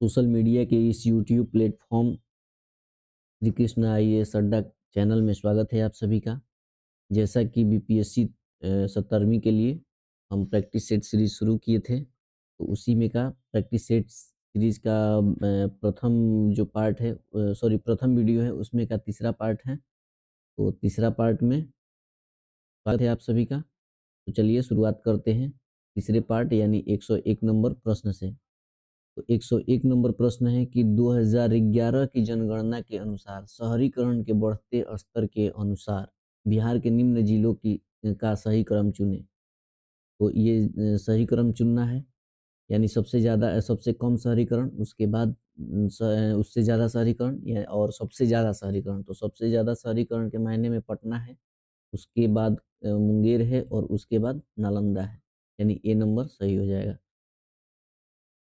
Social media के इस YouTube platform Shri Krishna IAS अड्डा चैनल में स्वागत है आप सभी का। जैसा कि बीपीएससी 17वीं के लिए हम प्रैक्टिस सेट सीरीज शुरू किए थे, तो उसी में का प्रैक्टिस सेट सीरीज का प्रथम जो पार्ट है, प्रथम वीडियो है, उसमें का तीसरा पार्ट है। तो तीसरा पार्ट में स्वागत है आप सभी का। तो चलिए शुरुआत करते हैं तीसरे पार्ट यानी 101 नंबर प्रश्न से। तो 101 नंबर प्रश्न है कि 2011 की जनगणना के अनुसार शहरीकरण के बढ़ते स्तर के अनुसार बिहार के निम्न जिलों की का सही क्रम चुनें। तो ये सही क्रम चुनना है, यानी सबसे ज़्यादा सबसे कम शहरीकरण, उसके बाद उससे ज़्यादा शहरीकरण या और सबसे ज़्यादा शहरीकरण। तो सबसे ज़्यादा शहरीकरण के मायने में पटना है, उसके बाद मुंगेर है और उसके बाद नालंदा है, यानी ए नंबर सही हो जाएगा।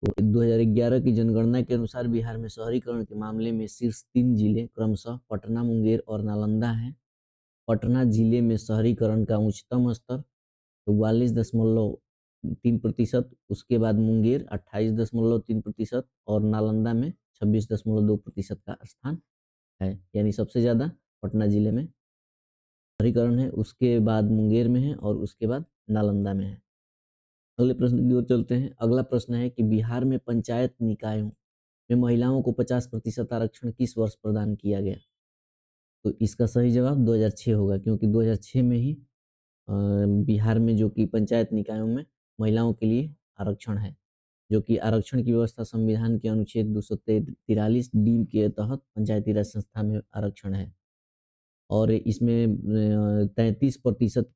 तो 2011 की जनगणना के अनुसार बिहार में शहरीकरण के मामले में शीर्ष 3 जिले क्रमशः पटना, मुंगेर और नालंदा हैं। पटना जिले में शहरीकरण का उच्चतम स्तर 44.3%, उसके बाद मुंगेर 28.3% और नालंदा में 26.2% का स्थान है, यानी सबसे ज़्यादा पटना जिले में शहरीकरण है, उसके बाद मुंगेर में है और उसके बाद नालंदा में है। अगले प्रश्न की ओर चलते हैं। अगला प्रश्न है कि बिहार में पंचायत निकायों में महिलाओं को 50% आरक्षण किस वर्ष प्रदान किया गया? तो इसका सही जवाब 2006 होगा, क्योंकि 2006 में ही बिहार में जो कि पंचायत निकायों में महिलाओं के लिए आरक्षण है, जो कि आरक्षण की व्यवस्था संविधान के अनुच्छेद 243 डी के तहत पंचायती राज संस्था में आरक्षण है और इसमें 33%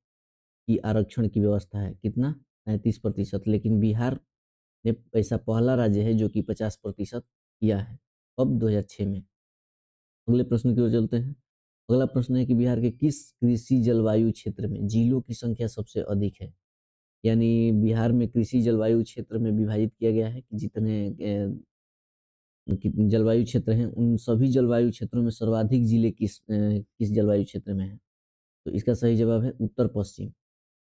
की आरक्षण की व्यवस्था है। कितना? 33%। लेकिन बिहार ने ऐसा पहला राज्य है जो कि 50% किया है, कब? 2006 में। अगले प्रश्न की ओर चलते हैं। अगला प्रश्न है कि बिहार के किस कृषि जलवायु क्षेत्र में जिलों की संख्या सबसे अधिक है? यानी बिहार में कृषि जलवायु क्षेत्र में विभाजित किया गया है कि जितने जलवायु क्षेत्र हैं, उन सभी जलवायु क्षेत्रों में सर्वाधिक जिले किस जलवायु क्षेत्र में है? तो इसका सही जवाब है उत्तर पश्चिम।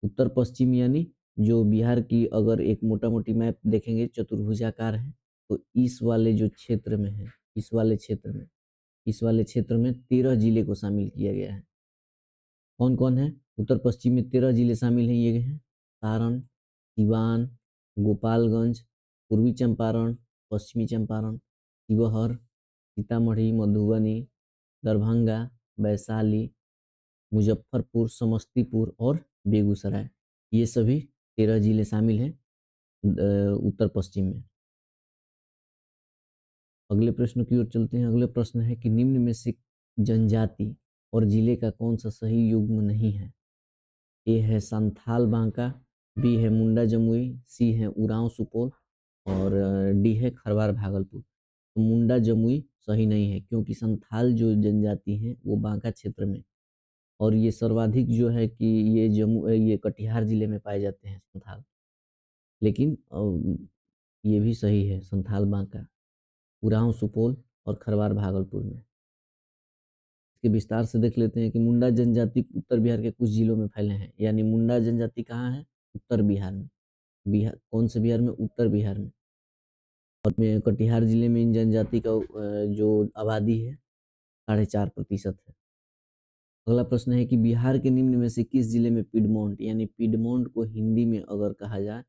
उत्तर पश्चिम यानी जो बिहार की अगर एक मोटा-मोटी मैप देखेंगे चतुर्भुजाकार है, तो इस वाले जो क्षेत्र में है, इस वाले क्षेत्र में 13 जिले को शामिल किया गया है। कौन-कौन है? उत्तर पश्चिम में 13 जिले शामिल हैं, ये हैं सारण, सिवान, गोपालगंज, पूर्वी चंपारण, पश्चिमी चंपारण, शिवहर, सीतामढ़ी, मधुबनी, दरभंगा, वैशाली, मुजफ्फरपुर, समस्तीपुर और बेगूसराय। ये सभी 13 जिले शामिल हैं उत्तर पश्चिम में। अगले प्रश्न की ओर चलते हैं। अगले प्रश्न है कि निम्न में से जनजाति और जिले का कौन सा सही युग्म नहीं है? ए है संथाल बांका, बी है मुंडा जमुई, सी है उरांव सुपौल और डी है खरवार भागलपुर। तो मुंडा जमुई सही नहीं है, क्योंकि संथाल जो जनजाति है वो बांका क्षेत्र में, और ये सर्वाधिक जो है कि ये कटिहार जिले में पाए जाते हैं संथाल। लेकिन ये भी सही है, संथाल बांका, उरांव सुपौल और खरवार भागलपुर में। इसके विस्तार से देख लेते हैं कि मुंडा जनजाति उत्तर बिहार के कुछ जिलों में फैले हैं, यानी मुंडा जनजाति कहाँ है? उत्तर बिहार में। बिहार कौन से बिहार में? उत्तर बिहार में। और में कटिहार जिले में इन जनजाति का जो आबादी है 4.5% है। अगला प्रश्न है कि बिहार के निम्न में से किस जिले में पिडमोंट, यानी पिडमोंट को हिंदी में अगर कहा जाए,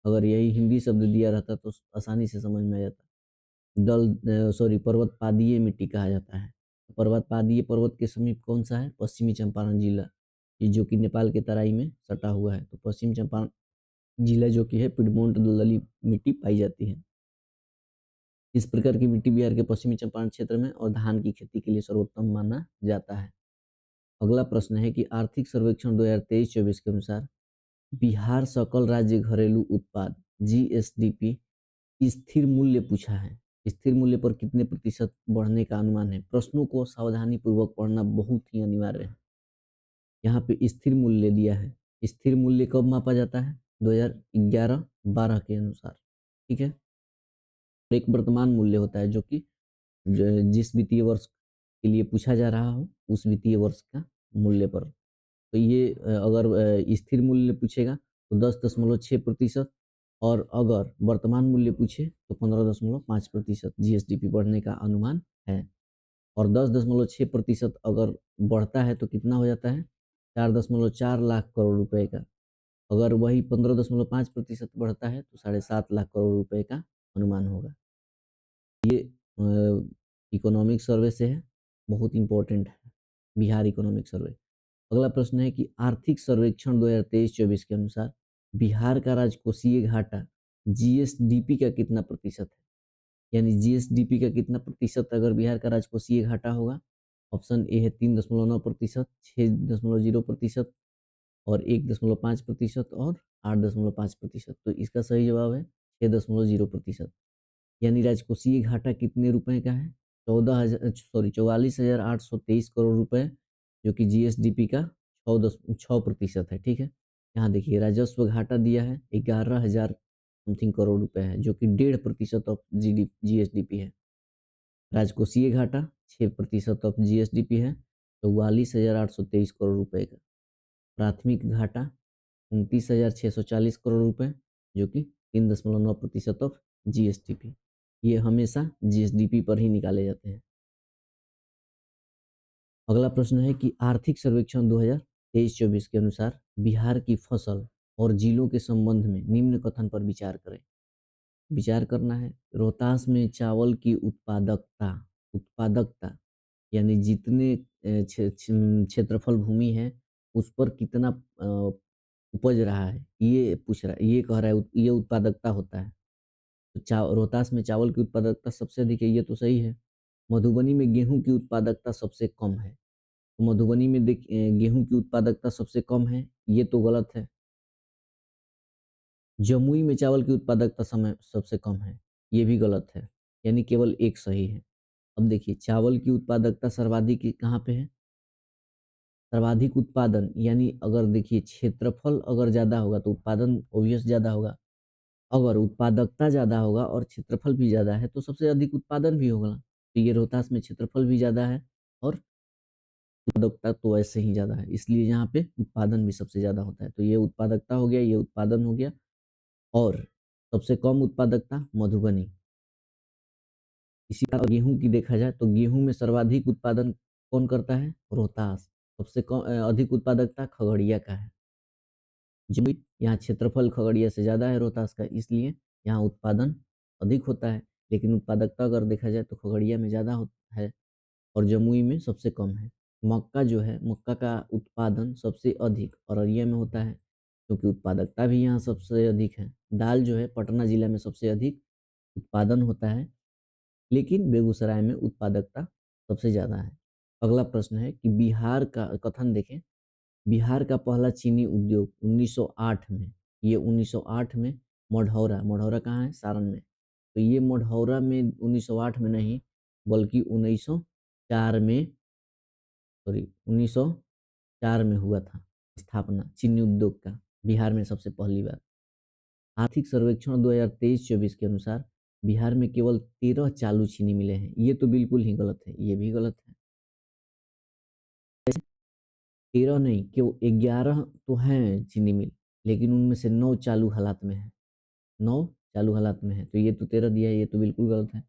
अगर यही हिंदी शब्द दिया रहता तो आसानी से समझ में आ जाता। पर्वत पादीय मिट्टी कहा जाता है। पर्वत पादीय पर्वत के समीप कौन सा है? पश्चिमी चंपारण जिला, ये जो कि नेपाल के तराई में सटा हुआ है। तो पश्चिम चंपारण जिला जो कि है, पिडमोंट दलदली मिट्टी पाई जाती है। इस प्रकार की मिट्टी बिहार के पश्चिमी चंपारण क्षेत्र में और धान की खेती के लिए सर्वोत्तम माना जाता है। अगला प्रश्न है कि आर्थिक सर्वेक्षण 2023-24 के अनुसार बिहार सकल राज्य घरेलू उत्पाद जीएसडीपी स्थिर मूल्य पूछा है। स्थिर मूल्य पर कितने प्रतिशत बढ़ने का अनुमान है? प्रश्नों को सावधानी पूर्वक पढ़ना बहुत ही अनिवार्य है। यहाँ पे स्थिर मूल्य दिया है। स्थिर मूल्य कब मापा जाता है? 2011-12 के अनुसार। ठीक है। एक वर्तमान मूल्य होता है जो कि जिस वित्तीय वर्ष के लिए पूछा जा रहा हो, उस वित्तीय वर्ष का मूल्य पर। तो ये अगर स्थिर मूल्य पूछेगा तो 10.6%, और अगर वर्तमान मूल्य पूछे तो 15.5% जीएसडीपी बढ़ने का अनुमान है। और 10.6% अगर बढ़ता है तो कितना हो जाता है? 4.4 लाख करोड़ रुपए का। अगर वही 15.5% बढ़ता है तो 7.5 लाख करोड़ रुपए का अनुमान होगा। ये इकोनॉमिक सर्वे से है, बहुत इम्पोर्टेंट है, बिहार इकोनॉमिक सर्वे। अगला प्रश्न है कि आर्थिक सर्वेक्षण 2023-24 के अनुसार बिहार का राजकोषीय घाटा जीएसडीपी का कितना प्रतिशत है? यानी जीएसडीपी का कितना प्रतिशत अगर बिहार का राजकोषीय घाटा होगा? ऑप्शन ए है 3.9%, 6.0% और 1.5% और 8.5%। तो इसका सही जवाब है 6.0%। यानी राजकोषीय घाटा कितने रुपए का है? 44,823 करोड़ रुपए, जो कि जीएसडीपी का 6% है। ठीक है, यहाँ देखिए राजस्व घाटा दिया है 11,000 समथिंग करोड़ रुपए है, जो कि 1.5% ऑफ जीएसडीपी है। राजकोषीय घाटा 6% ऑफ जीएसडीपी है, 44,823 करोड़ रुपए का। प्राथमिक घाटा 29,640 करोड़ रुपए, जो कि 3.9% ऑफ जीएसडीपी। ये हमेशा जीएसडीपी पर ही निकाले जाते हैं। अगला प्रश्न है कि आर्थिक सर्वेक्षण 2023-24 के अनुसार बिहार की फसल और जिलों के संबंध में निम्न कथन पर विचार करें। विचार करना है, रोहतास में चावल की उत्पादकता उत्पादकता यानी जितने क्षेत्रफल भूमि है उस पर कितना उपज रहा है, ये पूछ रहा है, ये कह रहा है ये उत्पादकता होता है। तो रोहतास में चावल की उत्पादकता सबसे अधिक है, ये तो सही है। मधुबनी में गेहूं की उत्पादकता सबसे कम है, तो मधुबनी में गेहूं की उत्पादकता सबसे कम है, ये तो गलत है। जमुई में चावल की उत्पादकता समय सबसे कम है, ये भी गलत है, यानी केवल एक सही है। अब देखिए चावल की उत्पादकता सर्वाधिक कहाँ पे है? सर्वाधिक उत्पादन यानी अगर देखिए क्षेत्रफल अगर ज़्यादा होगा तो उत्पादन ऑब्वियस ज़्यादा होगा। अगर उत्पादकता ज़्यादा होगा और क्षेत्रफल भी ज़्यादा है तो सबसे अधिक उत्पादन भी होगा। तो ये रोहतास में क्षेत्रफल भी ज़्यादा है और उत्पादकता तो वैसे ही ज़्यादा है, इसलिए यहाँ पे उत्पादन भी सबसे ज़्यादा होता है। तो ये उत्पादकता हो गया, ये उत्पादन हो गया। और सबसे कम उत्पादकता मधुबनी। इसी तरह गेहूं की देखा जाए तो गेहूं में सर्वाधिक उत्पादन कौन करता है? रोहतास। सबसे कम अधिक उत्पादकता खगड़िया का है। जमुई, यहाँ क्षेत्रफल खगड़िया से ज़्यादा है रोहतास का, इसलिए यहाँ उत्पादन अधिक होता है। लेकिन उत्पादकता अगर देखा जाए तो खगड़िया में ज़्यादा है और जमुई में सबसे कम है। मक्का जो है, मक्का का उत्पादन सबसे अधिक औरैया में होता है, क्योंकि उत्पादकता भी यहाँ सबसे अधिक है। दाल जो है पटना जिला में सबसे अधिक उत्पादन होता है, लेकिन बेगूसराय में उत्पादकता सबसे ज़्यादा है। अगला प्रश्न है कि बिहार का कथन देखें, बिहार का पहला चीनी उद्योग 1908 में, ये 1908 में मढ़ौरा, मढ़ौरा कहाँ है? सारण में। तो ये मढ़ौरा में 1908 में नहीं बल्कि 1904 में, सॉरी 1904 में हुआ था स्थापना चीनी उद्योग का, बिहार में सबसे पहली बार। आर्थिक सर्वेक्षण 2023-24 के अनुसार बिहार में केवल 13 चालू चीनी मिले हैं, ये तो बिल्कुल ही गलत है, ये भी गलत है। 13 नहीं, केवल 11 तो हैं चीनी मिल, लेकिन उनमें से 9 चालू हालात में है, 9 चालू हालात में है, तो ये तो 13 दिया है, ये तो बिल्कुल गलत है।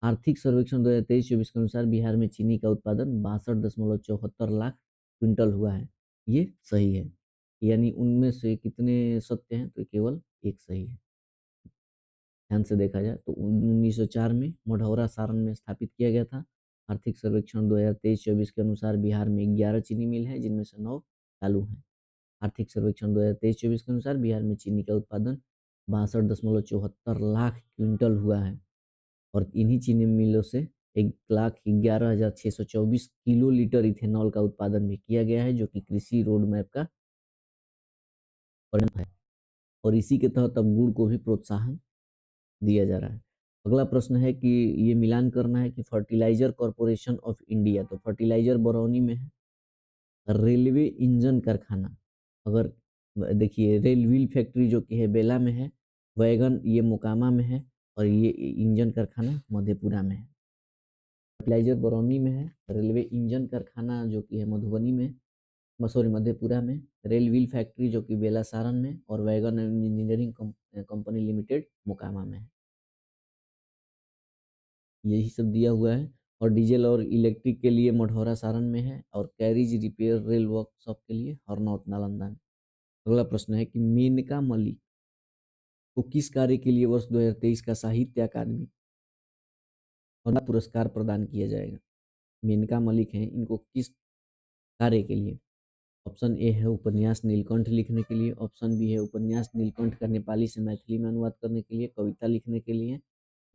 आर्थिक सर्वेक्षण 2023-24 के अनुसार बिहार में चीनी का उत्पादन 62.74 लाख क्विंटल हुआ है, ये सही है। यानी उनमें से कितने सत्य हैं? तो केवल एक सही है। ध्यान से देखा जाए तो 1904 में मढ़ौरा सारण में स्थापित किया गया था। आर्थिक सर्वेक्षण 2023-24 के अनुसार बिहार में 11 चीनी मिल हैं, जिनमें से 9 चालू हैं। आर्थिक सर्वेक्षण 2023-24 के अनुसार बिहार में चीनी का उत्पादन 62.74 लाख क्विंटल हुआ है और इन्हीं चीनी मिलों से 1,11,624 किलो लीटर इथेनॉल का उत्पादन भी किया गया है, जो कि कृषि रोड मैप का परिणाम है। और इसी के तहत अब गुड़ को भी प्रोत्साहन दिया जा रहा है। अगला प्रश्न है कि ये मिलान करना है कि फर्टिलाइजर कॉर्पोरेशन ऑफ इंडिया, तो फर्टिलाइजर बरौनी में है। रेलवे इंजन कारखाना, अगर देखिए रेल व्हील फैक्ट्री जो कि है बेला में है, वैगन ये मोकामा में है और ये इंजन कारखाना मधेपुरा में है। फर्टिलाइजर बरौनी में है, रेलवे इंजन कारखाना जो कि है मधुबनी में, सॉरी मधेपुरा में, रेल व्हील फैक्ट्री जो कि बेला सारण में और wagon engineering company limited Mokama में है। यही सब दिया हुआ है। और डीजल और इलेक्ट्रिक के लिए मढ़ौरा सारण में है, और कैरिज रिपेयर रेल वर्कशॉप के लिए हरनौत नालंदा में। अगला प्रश्न है कि मेनका मलिक को किस कार्य के लिए वर्ष 2023 का साहित्य अकादमी और पुरस्कार प्रदान किया जाएगा? मेनका मलिक हैं, इनको किस कार्य के लिए? ऑप्शन ए है उपन्यास नीलकंठ लिखने के लिए, ऑप्शन बी है उपन्यास नीलकंठ का नेपाली से मैथिली में अनुवाद करने के लिए, कविता लिखने के लिए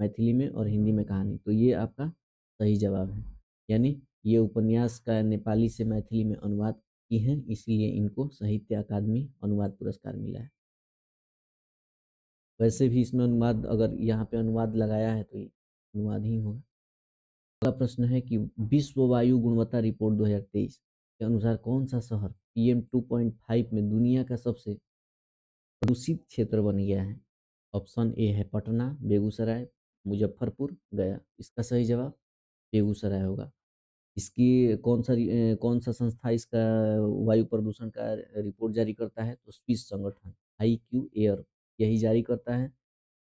मैथिली में, और हिंदी में कहानी। तो ये आपका सही जवाब है, यानी ये उपन्यास का नेपाली से मैथिली में अनुवाद की हैं, इसीलिए इनको साहित्य अकादमी अनुवाद पुरस्कार मिला है। वैसे भी इसमें अनुवाद, अगर यहाँ पे अनुवाद लगाया है तो ये अनुवाद ही होगा। अगला प्रश्न है कि विश्व वायु गुणवत्ता रिपोर्ट 2023 के अनुसार कौन सा शहर PM 2.5 में दुनिया का सबसे प्रदूषित क्षेत्र बन गया है? ऑप्शन ए है पटना, बेगूसराय, मुजफ्फरपुर, गया। इसका सही जवाब बेगूसराय होगा। इसकी कौन सा संस्था इसका वायु प्रदूषण का रिपोर्ट जारी करता है? तो स्विस संगठन IQ एयर यही जारी करता है।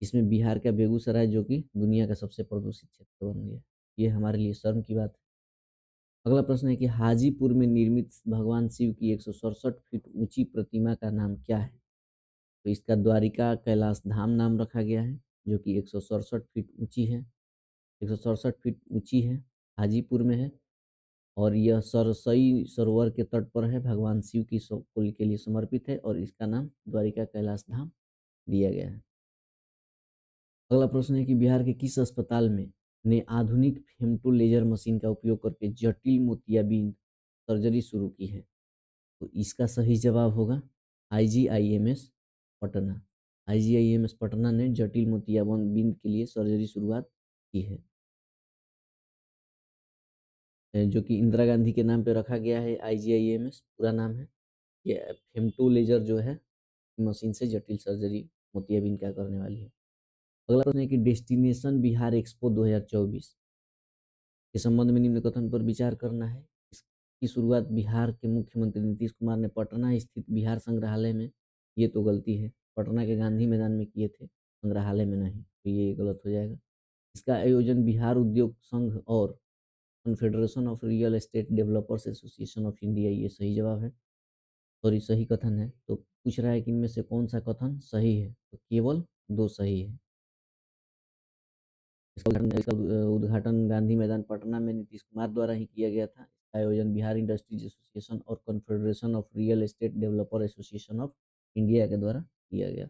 इसमें बिहार का बेगूसराय जो कि दुनिया का सबसे प्रदूषित क्षेत्र बन गया, ये हमारे लिए शर्म की बात है। अगला प्रश्न है कि हाजीपुर में निर्मित भगवान शिव की 167 फीट ऊंची प्रतिमा का नाम क्या है? तो इसका द्वारिका कैलाश धाम नाम रखा गया है, जो कि 167 फीट ऊंची है, 167 फीट ऊंची है, हाजीपुर में है, और यह सरसई सरोवर के तट पर है, भगवान शिव की कुल के लिए समर्पित है, और इसका नाम द्वारिका कैलाश धाम दिया गया है। अगला प्रश्न है कि बिहार के किस अस्पताल में ने आधुनिक फेमटो लेजर मशीन का उपयोग करके जटिल मोतियाबिंद सर्जरी शुरू की है? तो इसका सही जवाब होगा IGIMS पटना। IGIMS पटना ने जटिल मोतियाबिंद के लिए सर्जरी शुरुआत की है, जो कि इंदिरा गांधी के नाम पे रखा गया है। IGIMS पूरा नाम है। ये फेमटो लेजर जो है मशीन से जटिल सर्जरी मोतियाबिंद क्या करने वाली है। अगला प्रश्न है कि डेस्टिनेशन बिहार एक्सपो 2024 के संबंध में निम्न कथन पर विचार करना है। इसकी शुरुआत बिहार के मुख्यमंत्री नीतीश कुमार ने पटना स्थित बिहार संग्रहालय में, ये तो गलती है, पटना के गांधी मैदान में किए थे, संग्रहालय में नहीं, तो ये गलत हो जाएगा। इसका आयोजन बिहार उद्योग संघ और confederation of real estate developers association of India, ये सही जवाब है, और ये सही कथन है। तो पूछ रहा है कि इनमें से कौन सा कथन सही है? तो केवल 2 सही है। इसका उद्घाटन गांधी मैदान पटना में नीतीश कुमार द्वारा ही किया गया था। इसका आयोजन बिहार इंडस्ट्रीज एसोसिएशन और confederation of real estate developer association of India के द्वारा किया गया।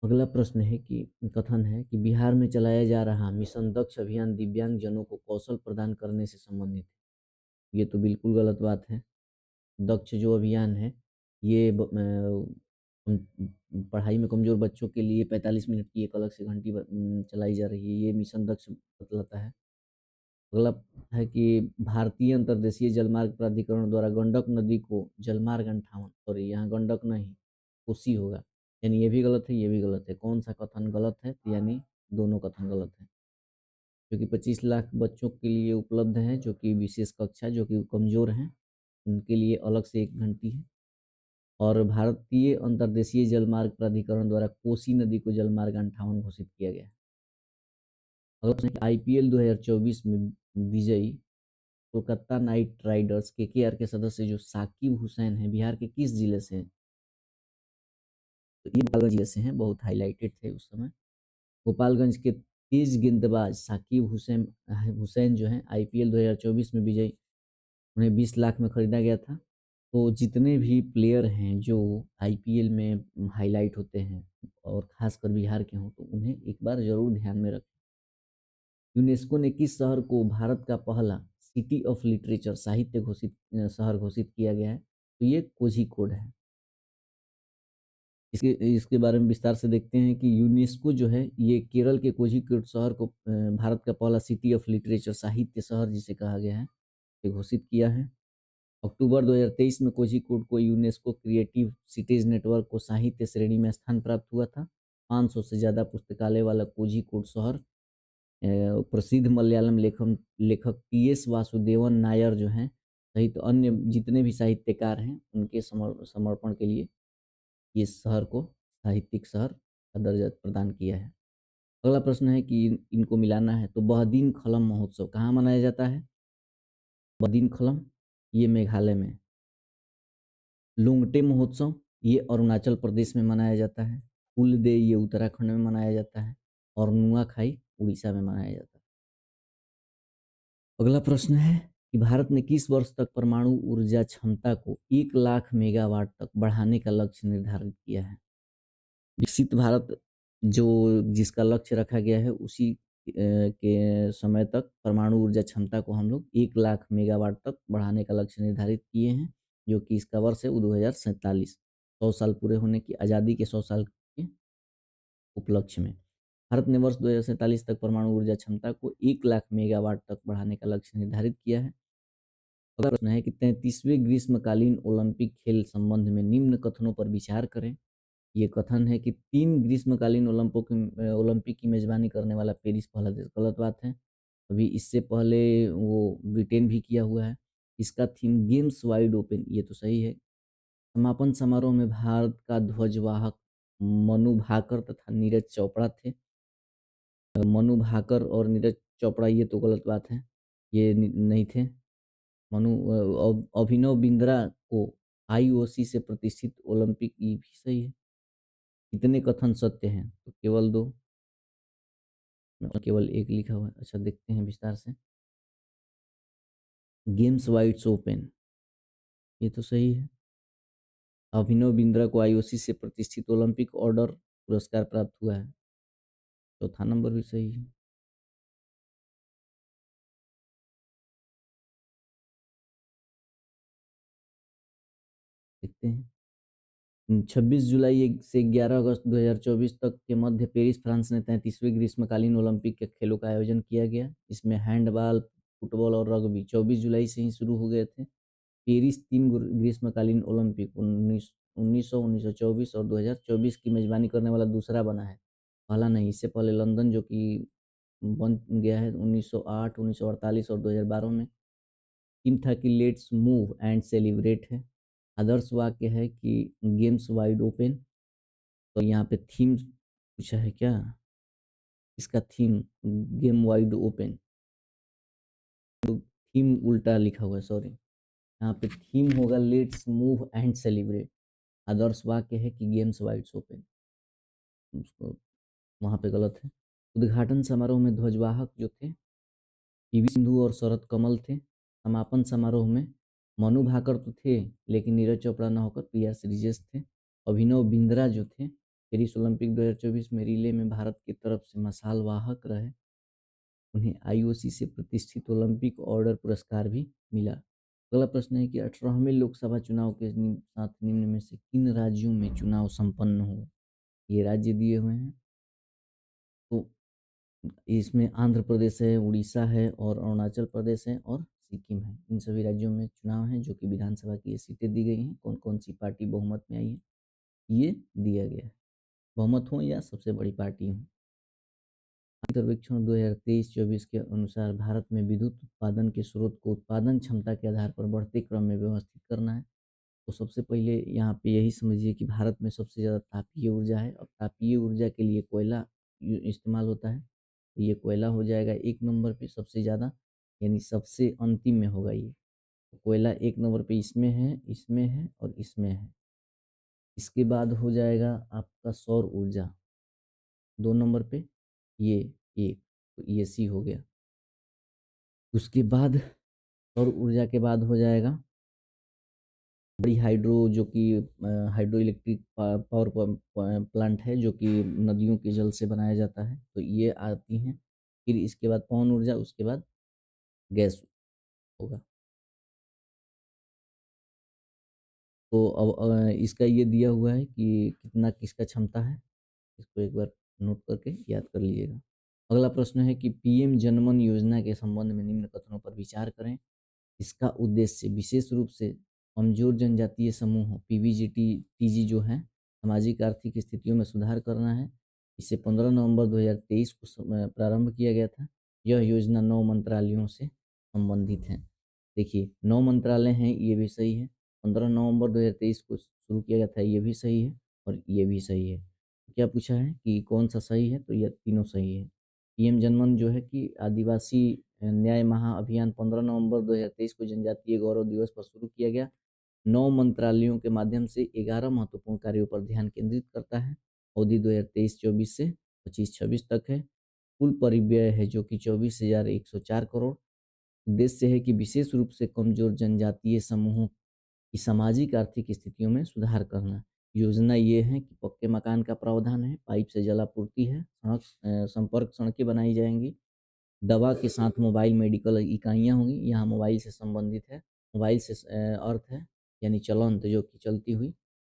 अगला प्रश्न है कि कथन है कि बिहार में चलाया जा रहा मिशन दक्ष अभियान दिव्यांग जनों को कौशल प्रदान करने से संबंधित है। ये तो बिल्कुल गलत बात है। दक्ष जो अभियान है, ये पढ़ाई में कमज़ोर बच्चों के लिए 45 मिनट की एक अलग से घंटी चलाई जा रही है, ये मिशन दक्ष बतलाता है। अगला है कि भारतीय अंतर्देशीय जलमार्ग प्राधिकरण द्वारा गंडक नदी को जलमार्ग अंठावन, सॉरी यहाँ गंडक नहीं कोसी होगा, यानी ये भी गलत है, ये भी गलत है। कौन सा कथन गलत है? यानी दोनों कथन गलत है, जो कि 25 लाख बच्चों के लिए उपलब्ध है, जो कि विशेष कक्षा, जो कि कमज़ोर हैं, उनके लिए अलग से एक घंटी है। और भारतीय अंतर्देशीय जलमार्ग प्राधिकरण द्वारा कोसी नदी को जलमार्ग अंठावन घोषित किया गया है। अगर IPL 2024 में विजयी कोलकाता नाइट राइडर्स KKR के सदस्य जो साकिब हुसैन हैं, बिहार के किस जिले से हैं? तो ये गोपालगंज जिले से हैं, बहुत हाईलाइटेड थे उस समय। गोपालगंज के तेज गेंदबाज साकिब हुसैन जो हैं IPL 2024 में विजयी, उन्हें 20 लाख में खरीदा गया था। तो जितने भी प्लेयर हैं जो IPL में हाईलाइट होते हैं और खासकर बिहार के हों, तो उन्हें एक बार ज़रूर ध्यान में रखें। यूनेस्को ने किस शहर को भारत का पहला सिटी ऑफ लिटरेचर साहित्य शहर घोषित किया गया है? तो ये कोझिकोड है। इसके इसके बारे में विस्तार से देखते हैं कि यूनेस्को जो है ये केरल के कोझिकोड शहर को भारत का पहला सिटी ऑफ लिटरेचर साहित्य शहर जिसे कहा गया है, ये घोषित किया है। अक्टूबर 2023 में कोझिकोड को यूनेस्को क्रिएटिव सिटीज नेटवर्क को साहित्य श्रेणी में स्थान प्राप्त हुआ था। 500 से ज़्यादा पुस्तकालय वाला कोझिकोड शहर प्रसिद्ध मलयालम लेखक TS वासुदेवन नायर जो हैं सहित अन्य जितने भी साहित्यकार हैं, उनके समर्पण के लिए इस शहर को साहित्यिक शहर का दर्जा प्रदान किया है। अगला प्रश्न है कि इनको मिलाना है, तो बहदीन खलम महोत्सव कहाँ मनाया जाता है? बहदीन खलम ये मेघालय में। लोंगटे महोत्सव ये अरुणाचल प्रदेश में मनाया जाता है। फूलदेई ये उत्तराखंड में मनाया जाता है और नुआखाई उड़ीसा में मनाया जाता है। अगला प्रश्न है कि भारत ने किस वर्ष तक परमाणु ऊर्जा क्षमता को 1 लाख मेगावाट तक बढ़ाने का लक्ष्य निर्धारित किया है? विकसित भारत जो जिसका लक्ष्य रखा गया है उसी के समय तक परमाणु ऊर्जा क्षमता को हम लोग 1 लाख मेगावाट तक बढ़ाने का लक्ष्य निर्धारित किए हैं, जो कि इसका वर्ष है 2047। 100 साल पूरे होने की, आज़ादी के 100 साल के उपलक्ष्य में भारत ने वर्ष 2047 तक परमाणु ऊर्जा क्षमता को 1 लाख मेगावाट तक बढ़ाने का लक्ष्य निर्धारित किया है। अगला प्रश्न है कि 33वें ग्रीष्मकालीन ओलंपिक खेल संबंध में निम्न कथनों पर विचार करें। ये कथन है कि 3 ग्रीष्मकालीन ओलंपिक की मेजबानी करने वाला पेरिस पहला देश, गलत बात है। अभी इससे पहले वो ब्रिटेन भी किया हुआ है। इसका थीम गेम्स वाइड ओपन, ये तो सही है। समापन समारोह में भारत का ध्वजवाहक मनु भाकर तथा नीरज चोपड़ा थे। मनु भाकर और नीरज चोपड़ा ये तो गलत बात है, ये नहीं थे। अभिनव बिंद्रा को आईओसी से प्रतिष्ठित ओलंपिक, ये भी सही है। कितने कथन सत्य हैं? तो केवल 2, केवल 1 लिखा हुआ है। अच्छा, देखते हैं विस्तार से। गेम्स वाइड्स ओपन, ये तो सही है। अभिनव बिंद्रा को आईओसी से प्रतिष्ठित ओलंपिक ऑर्डर पुरस्कार प्राप्त हुआ है। चौथा नंबर भी सही है। देखते हैं। 26 जुलाई से 11 अगस्त 2024 तक के मध्य पेरिस, फ्रांस में 33वें ग्रीष्मकालीन ओलंपिक के खेलों का आयोजन किया गया। इसमें हैंडबॉल, फुटबॉल और रग्बी 24 जुलाई से ही शुरू हो गए थे। पेरिस 3 ग्रीष्मकालीन ओलंपिक 1900, 1924 और 2024 की मेजबानी करने वाला दूसरा बना है, पहला नहीं। इससे पहले लंदन, जो कि बन गया है 1908, 1948 और 2012 में। थीम था कि लेट्स मूव एंड सेलिब्रेट है। आदर्श वाक्य है कि गेम्स वाइड ओपन। तो यहाँ पे थीम पूछा है क्या? इसका थीम गेम वाइड ओपन, तो थीम उल्टा लिखा हुआ है, सॉरी। यहाँ पे थीम होगा लेट्स मूव एंड सेलिब्रेट। आदर्श वाक्य है कि गेम्स वाइड ओपन, उसको वहाँ पे गलत है। उद्घाटन समारोह में ध्वजवाहक जो थे पीवी सिंधु और शरद कमल थे। समापन समारोह में मनु भाकर तो थे, लेकिन नीरज चोपड़ा न होकर प्रिया श्रीजेश थे। अभिनव बिंद्रा जो थे पेरिस ओलंपिक 2024 में रिले में भारत की तरफ से मशाल वाहक रहे। उन्हें आईओसी से प्रतिष्ठित ओलंपिक ऑर्डर पुरस्कार भी मिला। अगला प्रश्न है कि 18वें लोकसभा चुनाव के साथ निम्न में से किन राज्यों में चुनाव संपन्न हुए? ये राज्य दिए हुए हैं, तो इसमें आंध्र प्रदेश है, उड़ीसा है और अरुणाचल प्रदेश है और सिक्किम है। इन सभी राज्यों में चुनाव हैं, जो कि विधानसभा की ये सीटें दी गई हैं। कौन कौन सी पार्टी बहुमत में आई है, ये दिया गया है। बहुमत हो या सबसे बड़ी पार्टी हो। सर्वेक्षण 2023-24 के अनुसार भारत में विद्युत उत्पादन के स्रोत को उत्पादन क्षमता के आधार पर बढ़ते क्रम में व्यवस्थित करना है। तो सबसे पहले यहाँ पे यही समझिए कि भारत में सबसे ज़्यादा तापीय ऊर्जा है और तापीय ऊर्जा के लिए कोयला इस्तेमाल होता है। तो ये कोयला हो जाएगा 1 नंबर पे सबसे ज़्यादा, यानी सबसे अंतिम में होगा ये। तो कोयला 1 नंबर पे इसमें है, इसमें है और इसमें है। इसके बाद हो जाएगा आपका सौर ऊर्जा 2 नंबर पे, ये 1, तो ये सी हो गया। उसके बाद सौर ऊर्जा के बाद हो जाएगा बड़ी हाइड्रो, जो कि हाइड्रो इलेक्ट्रिक पावर प्लांट है, जो कि नदियों के जल से बनाया जाता है, तो ये आती हैं। फिर इसके बाद पवन ऊर्जा, उसके बाद गैस होगा। तो अब इसका ये दिया हुआ है कि कितना किसका क्षमता है, इसको एक बार नोट करके याद कर लीजिएगा। अगला प्रश्न है कि पीएम जनमन योजना के संबंध में निम्न कथनों पर विचार करें। इसका उद्देश्य विशेष रूप से कमजोर जनजातीय समूह पीवीजीटी टीजी जो है सामाजिक आर्थिक स्थितियों में सुधार करना है। इसे 15 नवंबर 2023 को प्रारंभ किया गया था। यह योजना 9 मंत्रालयों से संबंधित है। देखिए 9 मंत्रालय हैं, ये भी सही है। 15 नवंबर 2023 को शुरू किया गया था, ये भी सही है और ये भी सही है। क्या पूछा है कि कौन-सा सही है, तो ये तीनों सही है। पीएम जनमन जो है कि आदिवासी न्याय महाअभियान 15 नवंबर 2023 को जनजातीय गौरव दिवस पर शुरू किया गया। 9 मंत्रालयों के माध्यम से 11 महत्वपूर्ण कार्यों पर ध्यान केंद्रित करता है। अवधि 2023-24 से 25-26 तक है। कुल परिव्यय है जो कि 24,104 करोड़। उद्देश्य है कि विशेष रूप से कमजोर जनजातीय समूहों की सामाजिक आर्थिक स्थितियों में सुधार करना। योजना ये है कि पक्के मकान का प्रावधान है, पाइप से जलापूर्ति है, संपर्क सड़कें बनाई जाएंगी, दवा के साथ मोबाइल मेडिकल इकाइयाँ होंगी, यहाँ मोबाइल से संबंधित है, मोबाइल से अर्थ है यानी चलंत जो कि चलती हुई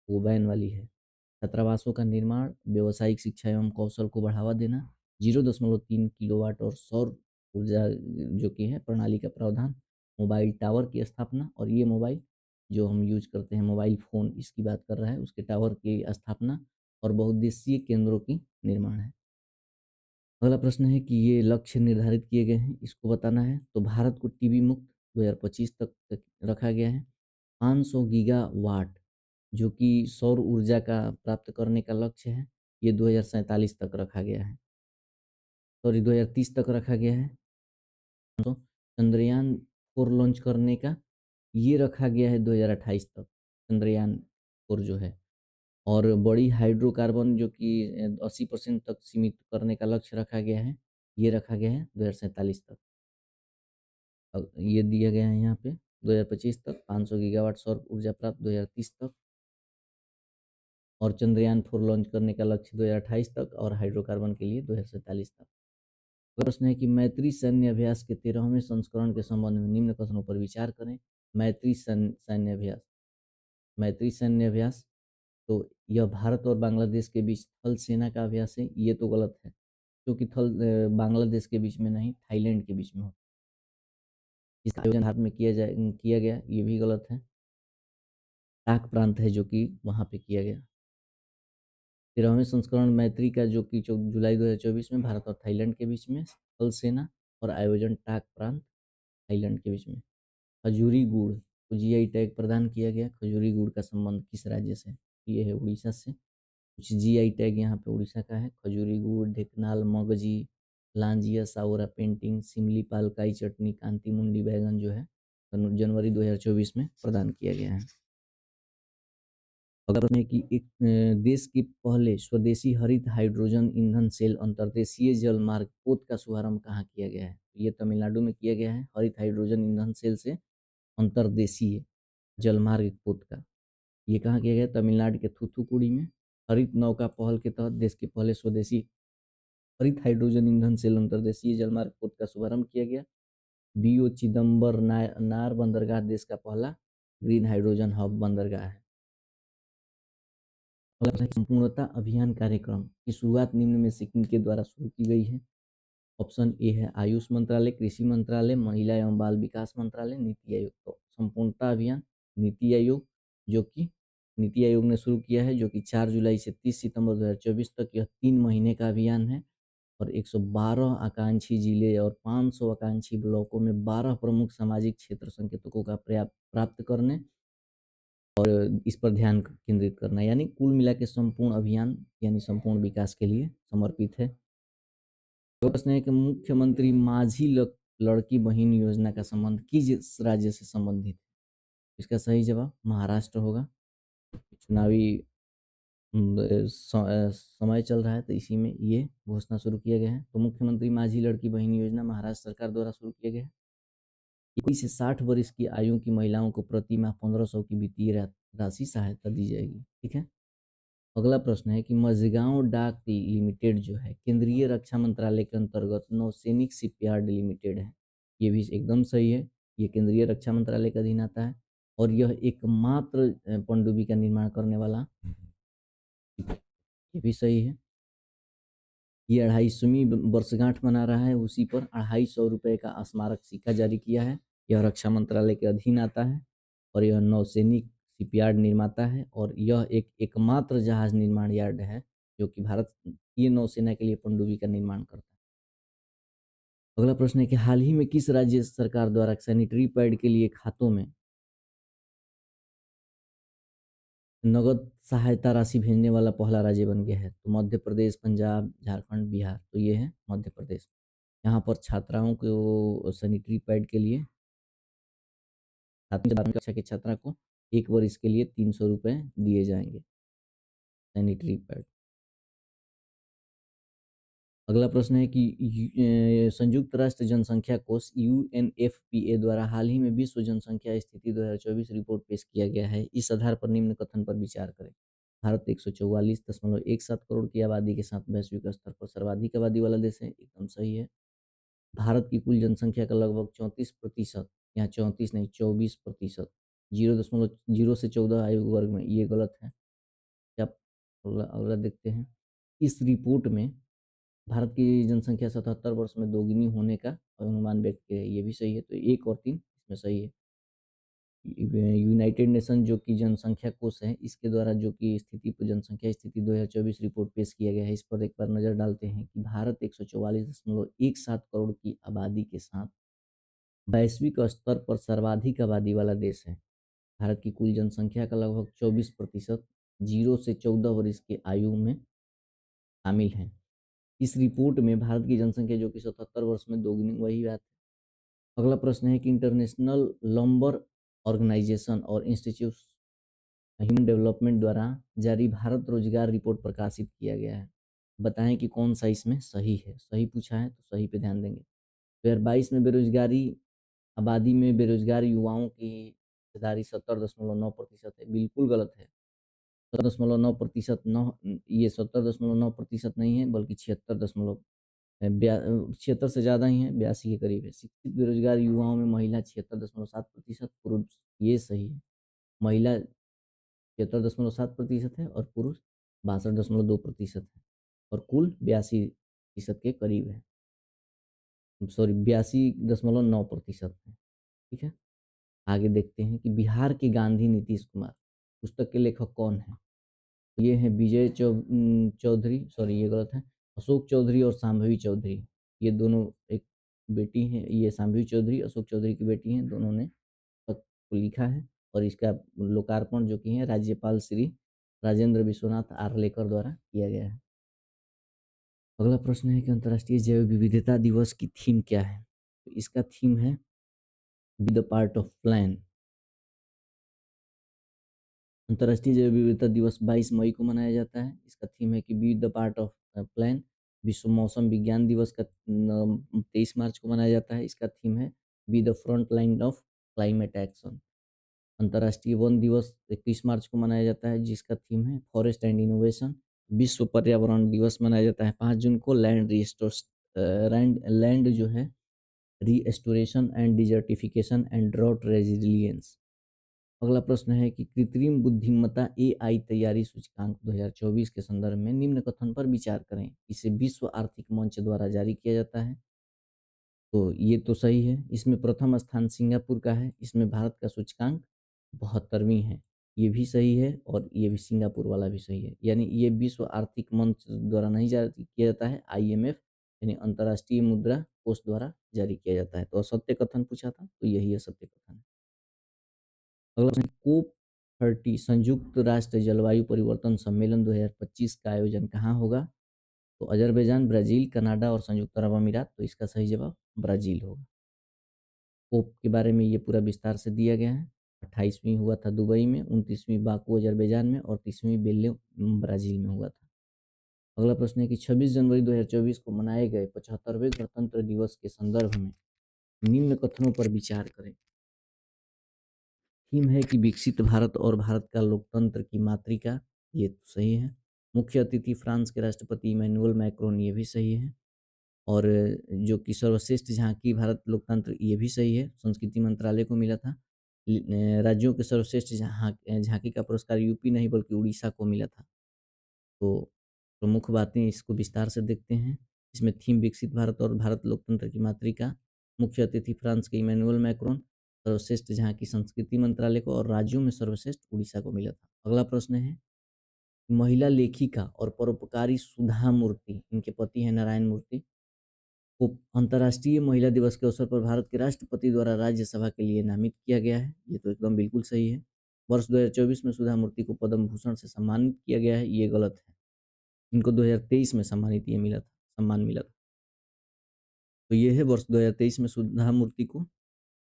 वो वैन वाली है। छात्रावासों का निर्माण, व्यावसायिक शिक्षा एवं कौशल को बढ़ावा देना, 0.3 किलोवाट और सौर ऊर्जा जो कि है प्रणाली का प्रावधान, मोबाइल टावर की स्थापना, और ये मोबाइल जो हम यूज करते हैं मोबाइल फ़ोन इसकी बात कर रहा है, उसके टावर की स्थापना और बहुउद्देशीय केंद्रों की निर्माण है। अगला प्रश्न है कि ये लक्ष्य निर्धारित किए गए हैं, इसको बताना है। तो भारत को टीबी मुक्त 2025 तक रखा गया है। 500 गीगावाट जो कि सौर ऊर्जा का प्राप्त करने का लक्ष्य है, ये 2047 तक रखा गया है, सॉरी 2030 तक रखा गया है। तो चंद्रयान 4 लॉन्च करने का ये रखा गया है 2028 तक, चंद्रयान 4 जो है। और बड़ी हाइड्रोकार्बन जो कि 80% तक सीमित करने का लक्ष्य रखा गया है, ये रखा गया है 2047 तक। ये दिया गया है यहाँ पे 2025 तक 500 गीगावाट सौर ऊर्जा प्राप्त 2030 तक, और चंद्रयान 4 लॉन्च करने का लक्ष्य 2028 तक, और हाइड्रोकार्बन के लिए 2047 तक। प्रश्न है कि मैत्री सैन्य अभ्यास के 13वें संस्करण के संबंध में निम्न कथनों पर विचार करें। मैत्री सैन्य अभ्यास, मैत्री सैन्य अभ्यास, तो यह भारत और बांग्लादेश के बीच थल सेना का अभ्यास है, ये तो गलत है क्योंकि थल बांग्लादेश के बीच में नहीं, थाईलैंड के बीच में होता है। इसका आयोजन भारत में किया गया, ये भी गलत है। टाक प्रांत है जो कि वहाँ पे किया गया। 13वें संस्करण मैत्री का जो कि जुलाई 2024 में भारत और थाईलैंड के बीच में थल सेना, और आयोजन टाक प्रांत थाईलैंड के बीच में। खजूरी गुड़ को जीआई टैग प्रदान किया गया। खजूरी गुड़ का संबंध किस राज्य से? ये है उड़ीसा से। कुछ जीआई टैग यहाँ पे उड़ीसा का है। खजूरी गुड़, ढेकनाल मगजी, लांजिया सावरा पेंटिंग, सिमलीपाल काई चटनी, कांती मुंडी बैगन जो है जनवरी 2024 में प्रदान किया गया है। अगर है कि एक देश के पहले स्वदेशी हरित हाइड्रोजन ईंधन सेल अंतर्देशीय जल मार्ग पोत का शुभारंभ कहाँ किया गया है? ये तमिलनाडु में किया गया है। हरित हाइड्रोजन ईंधन सेल से अंतर्देशीय जलमार्ग पोत का ये कहाँ किया गया? तमिलनाडु के थूथुकुड़ी में। हरित नौका पहल के तहत देश के पहले स्वदेशी हरित हाइड्रोजन ईंधन सेल अंतर्देशीय जलमार्ग पोत का शुभारंभ किया गया। बीओ चिदम्बर नार बंदरगाह देश का पहला ग्रीन हाइड्रोजन हब बंदरगाह है। संपूर्णता अभियान कार्यक्रम की शुरुआत निम्न में से किनके द्वारा शुरू की गई है? ऑप्शन ए है आयुष मंत्रालय, कृषि मंत्रालय, महिला एवं बाल विकास मंत्रालय, नीति आयोग। तो संपूर्णता अभियान नीति आयोग जो कि नीति आयोग ने शुरू किया है, जो कि 4 जुलाई से 30 सितंबर 2024 तक यह 3 महीने का अभियान है। और 112 आकांक्षी जिले और 500 आकांक्षी ब्लॉकों में 12 प्रमुख सामाजिक क्षेत्र संकेतकों का प्राप्त करने और इस पर ध्यान केंद्रित करना, यानी कुल मिला के संपूर्ण अभियान यानी संपूर्ण विकास के लिए समर्पित है। तो प्रश्न है कि मुख्यमंत्री माझी लड़की बहन योजना का संबंध किस राज्य से संबंधित है? इसका सही जवाब महाराष्ट्र होगा। चुनावी समय चल रहा है तो इसी में ये घोषणा शुरू किया गया है। तो मुख्यमंत्री माझी लड़की बहन योजना महाराष्ट्र सरकार द्वारा शुरू किया गया है। 21 से 60 वर्ष की आयु की महिलाओं को प्रति माह 1500 की वित्तीय राशि सहायता दी जाएगी। ठीक है। अगला प्रश्न है कि मझगांव डाक लिमिटेड जो है केंद्रीय रक्षा मंत्रालय के अंतर्गत नौसैनिक शिपयार्ड लिमिटेड है। ये भी एकदम सही है, ये केंद्रीय रक्षा मंत्रालय का अधीन आता है और यह एकमात्र पनडुब्बी का निर्माण करने वाला, ये भी सही है। ये 250वीं वर्षगांठ मना रहा है, उसी पर 250 रुपये का स्मारक सिक्का जारी किया है। यह रक्षा मंत्रालय के अधीन आता है और यह नौसैनिक शिपयार्ड निर्माता है और यह एक एकमात्र जहाज निर्माण यार्ड है जो कि भारतीय नौसेना के लिए पनडुब्बी का निर्माण करता है। अगला प्रश्न है कि हाल ही में किस राज्य सरकार द्वारा सैनिटरी पैड के लिए खातों में नगद सहायता राशि भेजने वाला पहला राज्य बन गया है। तो मध्य प्रदेश, पंजाब, झारखंड, बिहार, तो ये है मध्य प्रदेश। यहाँ पर छात्राओं को सैनिटरी पैड के लिए 7वीं से 12वीं कक्षा की छात्रा को 1 वर्ष के लिए 300 रुपये दिए जाएंगे, सैनिटरी पैड। अगला प्रश्न है कि संयुक्त राष्ट्र जनसंख्या कोष UNFPA द्वारा हाल ही में विश्व जनसंख्या स्थिति 2024 रिपोर्ट पेश किया गया है। इस आधार पर निम्न कथन पर विचार करें। भारत 144.17 करोड़ की आबादी के साथ वैश्विक स्तर पर सर्वाधिक आबादी वाला देश है, एकदम सही है। भारत की कुल जनसंख्या का लगभग 34%, यहाँ 34 नहीं 24%, 0.0 से 14 आयु वर्ग में, ये गलत है। क्या अगला अगला देखते हैं। इस रिपोर्ट में भारत की जनसंख्या 77 वर्ष में दोगुनी होने का अनुमान व्यक्त किया है, ये भी सही है। तो 1 और 3 इसमें सही है। यूनाइटेड नेशन जो कि जनसंख्या कोष है, इसके द्वारा जो कि स्थिति पर जनसंख्या स्थिति 2024 रिपोर्ट पेश किया गया है, इस पर एक बार नज़र डालते हैं कि भारत 144.17 करोड़ की आबादी के साथ वैश्विक स्तर पर सर्वाधिक आबादी वाला देश है। भारत की कुल जनसंख्या का लगभग 24% 0 से 14 वर्ष की आयु में शामिल हैं। इस रिपोर्ट में भारत की जनसंख्या जो कि 77 वर्ष में दोगुनी, वही बात है। अगला प्रश्न है कि इंटरनेशनल लंबर ऑर्गेनाइजेशन और इंस्टीट्यूट ह्यूमन डेवलपमेंट द्वारा जारी भारत रोजगार रिपोर्ट प्रकाशित किया गया है। बताएं कि कौन सा इसमें सही है। सही पूछा है तो सही पे ध्यान देंगे। 2022 में बेरोजगारी आबादी में बेरोजगार युवाओं की हिस्सेदारी 70.9% है, बिल्कुल गलत है। 70.9% नौ, ये 70.9% नहीं है, बल्कि 76 से ज़्यादा ही है, 82 के करीब है। शिक्षित बेरोजगार युवाओं में महिला 76.7%, पुरुष, ये सही है। महिला 76.7% है और पुरुष 62.2% है, और कुल 82% के करीब है। सॉरी, 82.9% है। ठीक है। आगे देखते हैं कि बिहार के गांधी नीतीश कुमार पुस्तक के लेखक कौन है। ये है विजय चौधरी, सॉरी ये गलत है, अशोक चौधरी और शांभवी चौधरी। ये दोनों एक बेटी हैं, ये शांभवी चौधरी अशोक चौधरी की बेटी हैं, दोनों ने पत्र को लिखा है। और इसका लोकार्पण जो कि है राज्यपाल श्री राजेंद्र विश्वनाथ आर्लेकर द्वारा किया गया है। अगला प्रश्न है कि अंतर्राष्ट्रीय जैव विविधता दिवस की थीम क्या है। तो इसका थीम है be the part of plan. अंतर्राष्ट्रीय जैव विविधता दिवस 22 मई को मनाया जाता है। इसका थीम है कि be the part of plan. विश्व मौसम विज्ञान दिवस का 23 मार्च को मनाया जाता है। इसका थीम है be the front line of climate action. अंतर्राष्ट्रीय वन दिवस 21 मार्च को मनाया जाता है, जिसका थीम है फॉरेस्ट एंड इनोवेशन। विश्व पर्यावरण दिवस मनाया जाता है 5 जून को, लैंड जो है restoration and desertification and drought resilience. अगला प्रश्न है कि कृत्रिम बुद्धिमत्ता AI तैयारी सूचकांक 2024 के संदर्भ में निम्न कथन पर विचार करें। इसे विश्व आर्थिक मंच द्वारा जारी किया जाता है। तो ये तो सही है। इसमें प्रथम स्थान सिंगापुर का है। इसमें भारत का सूचकांक 72वीं है, ये भी सही है। और ये भी सिंगापुर वाला भी सही है। यानी ये विश्व आर्थिक मंच द्वारा नहीं जारी किया जाता है, IMF यानी अंतर्राष्ट्रीय मुद्रा कोष द्वारा जारी किया जाता है। तो असत्य कथन पूछा था, तो यही असत्य कथन है। अगला प्रश्न, कोप 30 संयुक्त राष्ट्र जलवायु परिवर्तन सम्मेलन 2025 का आयोजन कहाँ होगा। तो अजरबैजान, ब्राजील, कनाडा और संयुक्त अरब अमीरात। तो इसका सही जवाब ब्राजील होगा। कोप के बारे में ये पूरा विस्तार से दिया गया है। 28वीं हुआ था दुबई में, 29वीं बाकू अजरबैजान में और 30वीं बेल्ले ब्राजील में हुआ था। अगला प्रश्न है कि 26 जनवरी 2024 को मनाए गए 75वें गणतंत्र दिवस के संदर्भ में निम्न कथनों पर विचार करें। थीम है कि विकसित भारत और भारत का लोकतंत्र की मातृका, ये तो सही है। मुख्य अतिथि फ्रांस के राष्ट्रपति इमैनुअल मैक्रोन, ये भी सही है। और जो कि सर्वश्रेष्ठ झांकी भारत लोकतंत्र, ये भी सही है, संस्कृति मंत्रालय को मिला था। राज्यों के सर्वश्रेष्ठ झांकी का पुरस्कार यूपी नहीं बल्कि उड़ीसा को मिला था। तो प्रमुख बातें इसको विस्तार से देखते हैं। इसमें थीम विकसित भारत और भारत लोकतंत्र की मातृका, मुख्य अतिथि फ्रांस के इमैनुअल मैक्रोन, सर्वश्रेष्ठ झांकी संस्कृति मंत्रालय को, और राज्यों में सर्वश्रेष्ठ उड़ीसा को मिला था। अगला प्रश्न है, महिला लेखिका और परोपकारी सुधा मूर्ति, इनके पति हैं नारायण मूर्ति, को अंतर्राष्ट्रीय महिला दिवस के अवसर पर भारत के राष्ट्रपति द्वारा राज्यसभा के लिए नामित किया गया है। ये तो एकदम बिल्कुल सही है। वर्ष 2024 में सुधा मूर्ति को पद्म भूषण से सम्मानित किया गया है, ये गलत है। इनको 2023 में सम्मान मिला था। तो ये है वर्ष 2023 में सुधा मूर्ति को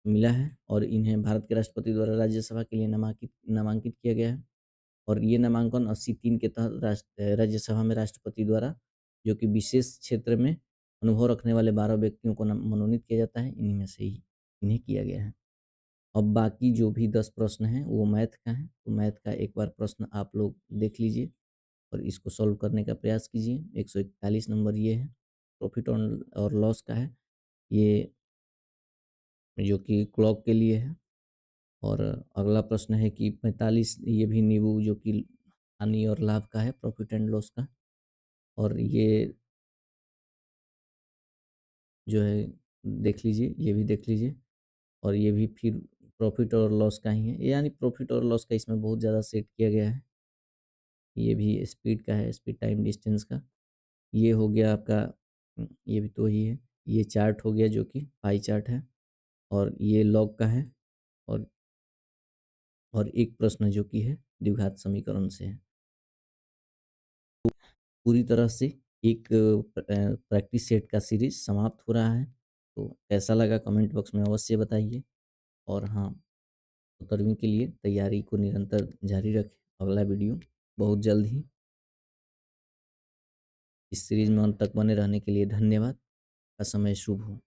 मिला है और इन्हें भारत के राष्ट्रपति द्वारा राज्यसभा के लिए नामांकित किया गया है। और ये नामांकन 80(3) के तहत राज्यसभा में राष्ट्रपति द्वारा, जो कि विशेष क्षेत्र में अनुभव रखने वाले 12 व्यक्तियों को मनोनीत किया जाता है, इन्हीं में से ही इन्हें किया गया है। अब बाकी जो भी 10 प्रश्न हैं वो मैथ का है, तो मैथ का एक बार प्रश्न आप लोग देख लीजिए और इसको सॉल्व करने का प्रयास कीजिए। 141 नंबर ये है, प्रॉफिट और लॉस का है, ये जो कि क्लॉक के लिए है। और अगला प्रश्न है कि 45, ये भी नींबू, जो कि हानि और लाभ का है, प्रॉफिट एंड लॉस का। और ये जो है देख लीजिए, ये भी देख लीजिए। और ये भी फिर प्रॉफिट और लॉस का ही है, यानी प्रॉफिट और लॉस का इसमें बहुत ज़्यादा सेट किया गया है। ये भी स्पीड का है, स्पीड टाइम डिस्टेंस का। ये हो गया आपका, ये भी तो ही है। ये चार्ट हो गया जो कि पाई चार्ट है, और ये लॉग का है। और एक प्रश्न जो कि है द्विघात समीकरण से है। पूरी तरह से एक प्रैक्टिस सेट का सीरीज समाप्त हो रहा है। तो कैसा लगा कमेंट बॉक्स में अवश्य बताइए। और हाँ, 17वीं के लिए तैयारी को निरंतर जारी रखें। अगला वीडियो बहुत जल्द ही। इस सीरीज में अंत तक बने रहने के लिए धन्यवाद। का समय शुभ हो।